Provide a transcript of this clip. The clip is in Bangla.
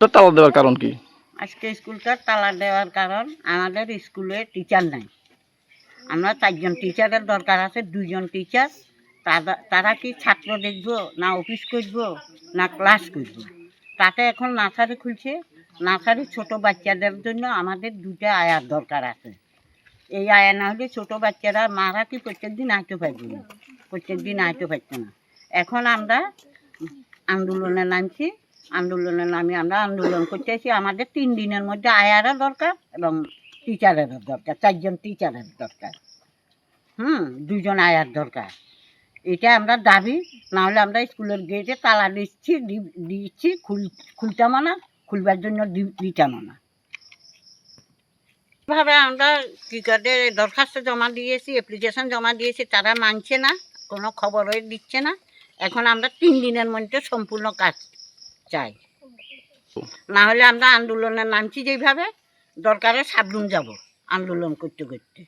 তালা দেওয়ার কারণ কি? আজকে স্কুলটা তালা দেওয়ার কারণ আমাদের স্কুলে টিচার নাই। আমরা 4 জন টিচারের দরকার আছে, 2 জন টিচার। তারা কি ছাত্র দেখবো, না অফিস করবো, না ক্লাস করবো? তাতে এখন নার্সারি খুলছে। নার্সারি ছোট বাচ্চাদের জন্য আমাদের 2টা আয়ার দরকার আছে। এই আয়া না হলে ছোট বাচ্চারা মারা কি প্রত্যেকদিন আইতে পারবে না, প্রত্যেকদিন আইতে পারছে না। এখন আমরা আন্দোলনে নামছি। আন্দোলনে নামি আমরা আন্দোলন করতেছি। আমাদের 3 দিনের মধ্যে আয়ারও দরকার এবং টিচারেরও দরকার, 4 জন টিচারের দরকার, 2 জন আয়ার দরকার। এটা আমরা দাবি। না হলে আমরা স্কুলের গেটে তালা দিচ্ছি, খুলতাম না, খুলবার জন্য দিতাম না। ভাবে আমরা কি করে দরখাস্ত জমা দিয়েছি, অ্যাপ্লিকেশন জমা দিয়েছি, তারা মানছে না, কোনো খবরই দিচ্ছে না। এখন আমরা 3 দিনের মধ্যে সম্পূর্ণ কাজ চাই, না হলে আমরা আন্দোলনের নামছি। যেইভাবে দরকারে সাবরুম যাব আন্দোলন করতে করতে।